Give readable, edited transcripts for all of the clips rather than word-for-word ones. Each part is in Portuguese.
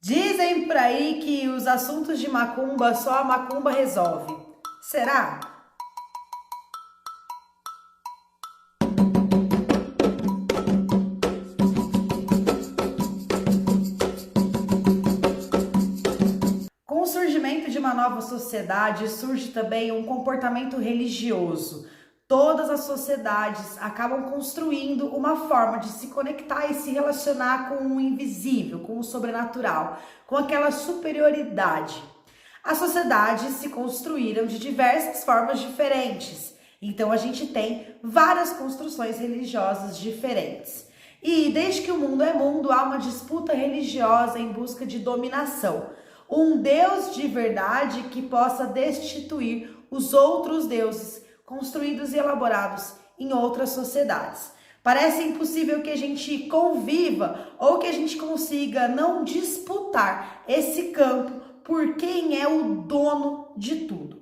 Dizem por aí que os assuntos de macumba só a macumba resolve. Será? Com o surgimento de uma nova sociedade, surge também um comportamento religioso. Todas as sociedades acabam construindo uma forma de se conectar e se relacionar com o invisível, com o sobrenatural, com aquela superioridade. As sociedades se construíram de diversas formas diferentes, então a gente tem várias construções religiosas diferentes. E desde que o mundo é mundo, há uma disputa religiosa em busca de dominação. Um Deus de verdade que possa destituir os outros deuses construídos e elaborados em outras sociedades. Parece impossível que a gente conviva ou que a gente consiga não disputar esse campo por quem é o dono de tudo.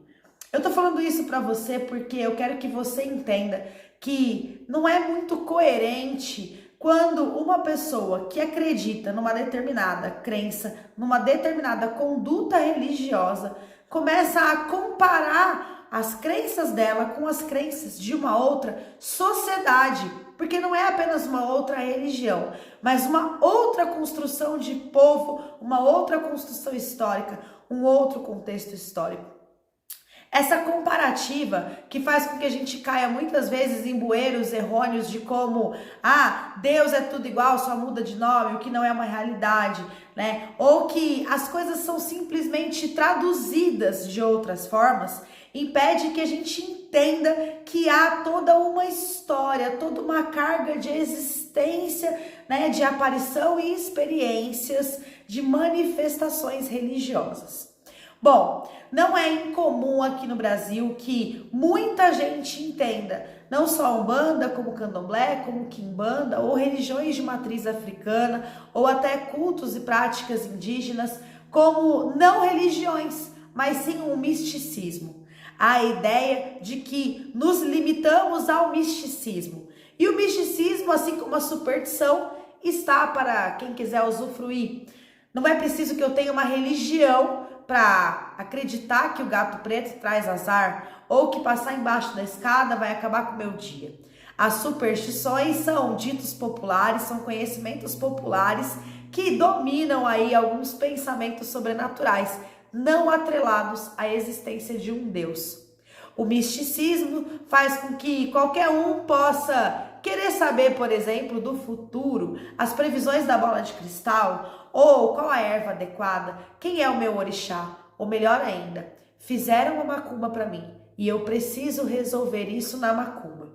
Eu tô falando isso para você porque eu quero que você entenda que não é muito coerente quando uma pessoa que acredita numa determinada crença, numa determinada conduta religiosa, começa a comparar as crenças dela com as crenças de uma outra sociedade, porque não é apenas uma outra religião, mas uma outra construção de povo, uma outra construção histórica, um outro contexto histórico. Essa comparativa que faz com que a gente caia muitas vezes em bueiros errôneos de como, Deus é tudo igual, só muda de nome, o que não é uma realidade, né? Ou que as coisas são simplesmente traduzidas de outras formas, impede que a gente entenda que há toda uma história, toda uma carga de existência, né, de aparição e experiências de manifestações religiosas. Bom, não é incomum aqui no Brasil que muita gente entenda não só a Umbanda, como Candomblé, como Quimbanda, ou religiões de matriz africana, ou até cultos e práticas indígenas, como não religiões, mas sim um misticismo. A ideia de que nos limitamos ao misticismo. E o misticismo, assim como a superstição, está para quem quiser usufruir. Não é preciso que eu tenha uma religião para acreditar que o gato preto traz azar ou que passar embaixo da escada vai acabar com o meu dia. As superstições são ditos populares, são conhecimentos populares que dominam aí alguns pensamentos sobrenaturais, não atrelados à existência de um Deus. O misticismo faz com que qualquer um possa querer saber, por exemplo, do futuro, as previsões da bola de cristal, ou qual a erva adequada, quem é o meu orixá, ou melhor ainda, fizeram uma macumba para mim e eu preciso resolver isso na macumba.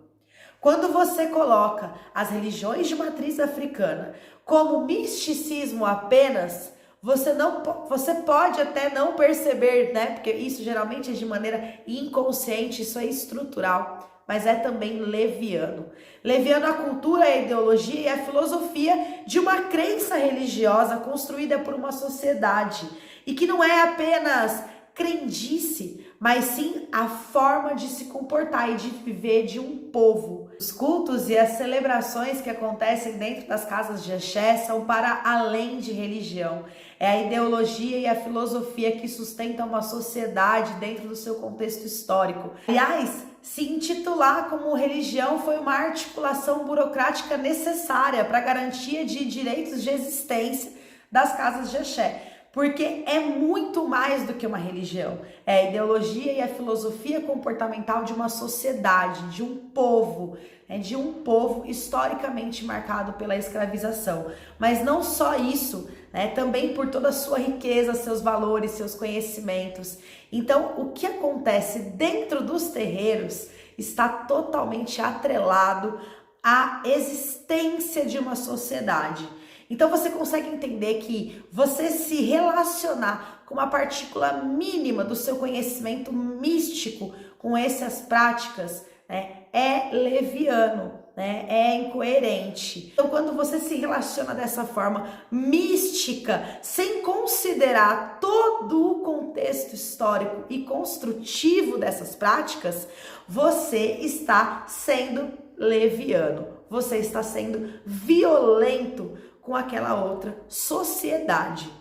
Quando você coloca as religiões de matriz africana como misticismo apenas, você pode até não perceber, né? Porque isso geralmente é de maneira inconsciente, isso é estrutural, mas é também leviano. Leviano é a cultura, a ideologia e a filosofia de uma crença religiosa construída por uma sociedade e que não é apenas crendice, mas sim a forma de se comportar e de viver de um povo. Os cultos e as celebrações que acontecem dentro das casas de axé são para além de religião. É a ideologia e a filosofia que sustentam uma sociedade dentro do seu contexto histórico. Aliás, se intitular como religião foi uma articulação burocrática necessária para a garantia de direitos de existência das casas de axé. Porque é muito mais do que uma religião. É a ideologia e a filosofia comportamental de uma sociedade, de um povo historicamente marcado pela escravização. Mas não só isso, né? Também por toda a sua riqueza, seus valores, seus conhecimentos. Então, o que acontece dentro dos terreiros está totalmente atrelado à existência de uma sociedade. Então você consegue entender que você se relacionar com uma partícula mínima do seu conhecimento místico com essas práticas, né, é leviano, né, é incoerente. Então quando você se relaciona dessa forma mística, sem considerar todo o contexto histórico e construtivo dessas práticas, você está sendo leviano, você está sendo violento com aquela outra sociedade.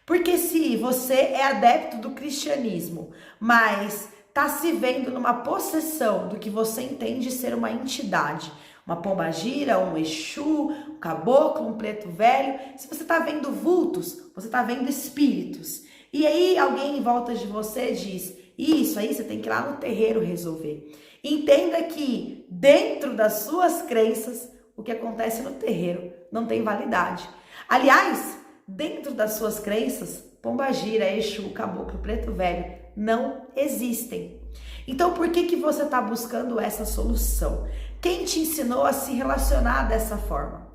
Porque se você é adepto do cristianismo, mas está se vendo numa possessão do que você entende ser uma entidade, uma pombagira, um exu, um caboclo, um preto velho, se você está vendo vultos, você está vendo espíritos. E aí alguém em volta de você diz, isso aí você tem que ir lá no terreiro resolver. Entenda que dentro das suas crenças, o que acontece no terreiro não tem validade. Aliás, dentro das suas crenças, pombagira, exu, caboclo, preto velho não existem. Então por que você está buscando essa solução? Quem te ensinou a se relacionar dessa forma?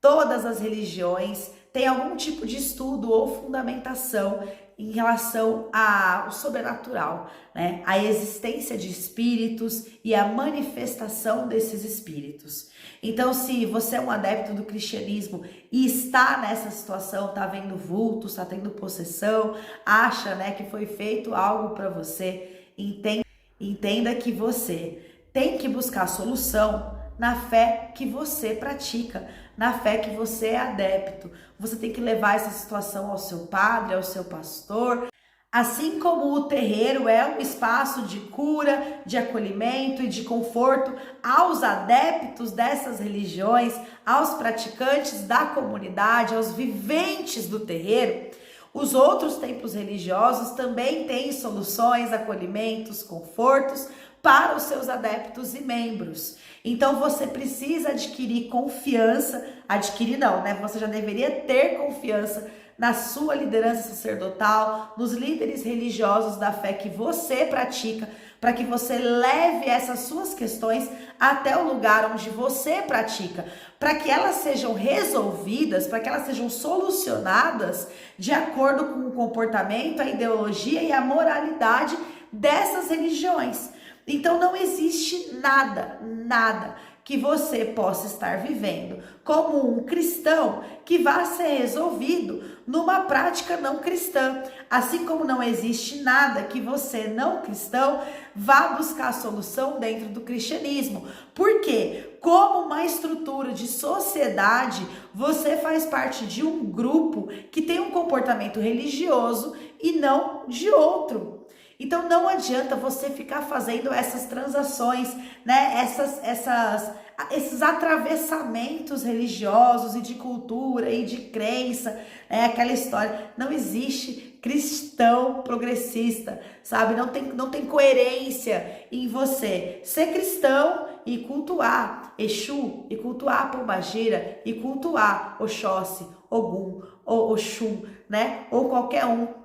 Todas as religiões têm algum tipo de estudo ou fundamentação em relação ao sobrenatural, né? A existência de espíritos e a manifestação desses espíritos. Então, se você é um adepto do cristianismo e está nessa situação, está vendo vultos, está tendo possessão, acha, né, que foi feito algo para você, entenda que você tem que buscar solução na fé que você pratica, na fé que você é adepto. Você tem que levar essa situação ao seu padre, ao seu pastor. Assim como o terreiro é um espaço de cura, de acolhimento e de conforto aos adeptos dessas religiões, aos praticantes da comunidade, aos viventes do terreiro, os outros templos religiosos também têm soluções, acolhimentos, confortos para os seus adeptos e membros. Então você precisa adquirir confiança, adquirir não, né? Você já deveria ter confiança na sua liderança sacerdotal, nos líderes religiosos da fé que você pratica, para que você leve essas suas questões até o lugar onde você pratica, para que elas sejam resolvidas, para que elas sejam solucionadas de acordo com o comportamento, a ideologia e a moralidade dessas religiões. Então não existe nada que você possa estar vivendo como um cristão que vá ser resolvido numa prática não cristã. Assim como não existe nada que você, não cristão, vá buscar solução dentro do cristianismo. Por quê? Como uma estrutura de sociedade, você faz parte de um grupo que tem um comportamento religioso e não de outro. Então não adianta você ficar fazendo essas transações, né? Esses atravessamentos religiosos e de cultura e de crença, né? Aquela história. Não existe cristão progressista, sabe? Não tem coerência em você ser cristão e cultuar Exu, e cultuar Pombagira, e cultuar Oxóssi, Ogum, ou Oxum, né? Ou qualquer um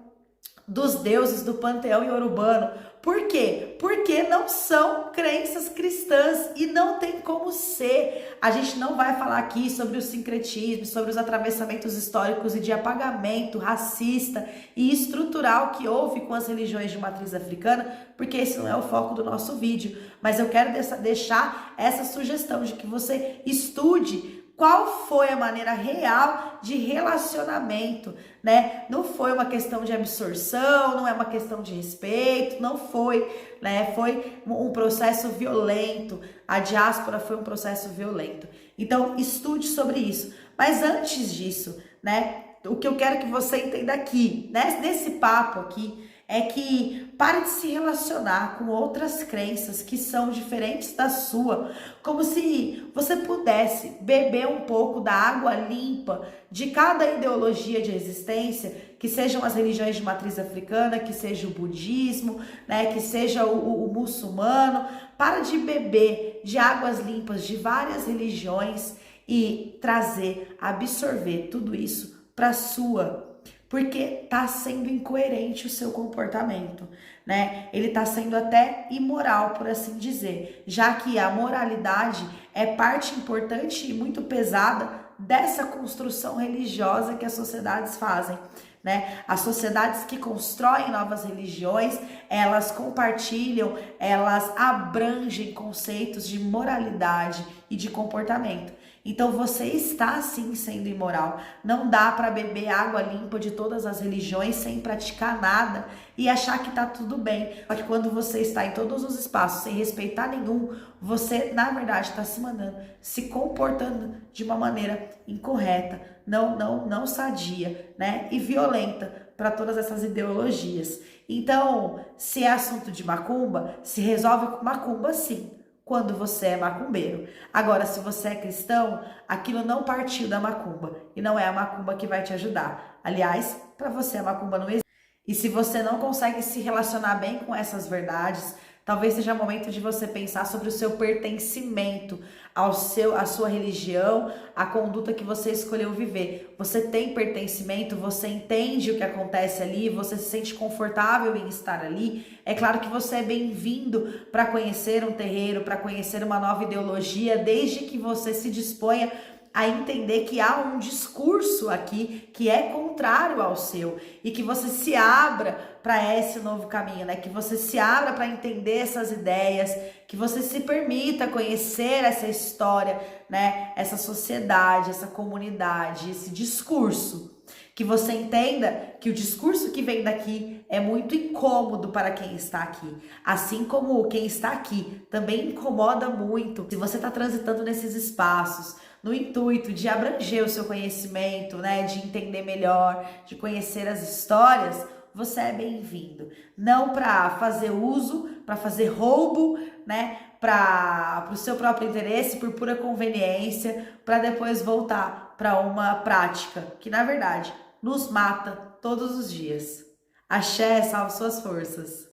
dos deuses do panteão iorubano. Por quê? Porque não são crenças cristãs e não tem como ser. A gente não vai falar aqui sobre o sincretismo, sobre os atravessamentos históricos e de apagamento racista e estrutural que houve com as religiões de matriz africana, porque esse não é o foco do nosso vídeo. Mas eu quero deixar essa sugestão de que você estude qual foi a maneira real de relacionamento, né? Não foi uma questão de absorção, não é uma questão de respeito, não foi, né? Foi um processo violento. A diáspora foi um processo violento. Então, estude sobre isso. Mas antes disso, né? O que eu quero que você entenda aqui, né? Nesse papo aqui, é que pare de se relacionar com outras crenças que são diferentes da sua, como se você pudesse beber um pouco da água limpa de cada ideologia de existência, que sejam as religiões de matriz africana, que seja o budismo, né, que seja o muçulmano. Para de beber de águas limpas de várias religiões e absorver tudo isso para sua, porque tá sendo incoerente o seu comportamento, né? Ele tá sendo até imoral, por assim dizer, já que a moralidade é parte importante e muito pesada dessa construção religiosa que as sociedades fazem, né? As sociedades que constroem novas religiões, elas compartilham, elas abrangem conceitos de moralidade e de comportamento. Então você está sim sendo imoral. Não dá para beber água limpa de todas as religiões sem praticar nada e achar que tá tudo bem. Porque quando você está em todos os espaços sem respeitar nenhum, você na verdade está se mandando, se comportando de uma maneira incorreta, não sadia, né? E violenta para todas essas ideologias. Então, se é assunto de macumba, se resolve com macumba sim, quando você é macumbeiro. Agora, se você é cristão, aquilo não partiu da macumba e não é a macumba que vai te ajudar. Aliás, para você a macumba não existe. E se você não consegue se relacionar bem com essas verdades, talvez seja momento de você pensar sobre o seu pertencimento à sua religião, à conduta que você escolheu viver. Você tem pertencimento, você entende o que acontece ali, você se sente confortável em estar ali. É claro que você é bem-vindo para conhecer um terreiro, para conhecer uma nova ideologia, desde que você se disponha a entender que há um discurso aqui que é contrário ao seu e que você se abra para esse novo caminho, né? Que você se abra para entender essas ideias, que você se permita conhecer essa história, né? Essa sociedade, essa comunidade, esse discurso. Que você entenda que o discurso que vem daqui é muito incômodo para quem está aqui. Assim como quem está aqui também incomoda muito. Se você está transitando nesses espaços, no intuito de abranger o seu conhecimento, né, de entender melhor, de conhecer as histórias, você é bem-vindo. Não para fazer uso, para fazer roubo, né, para o seu próprio interesse, por pura conveniência, para depois voltar para uma prática que, na verdade, nos mata todos os dias. Axé, salve suas forças.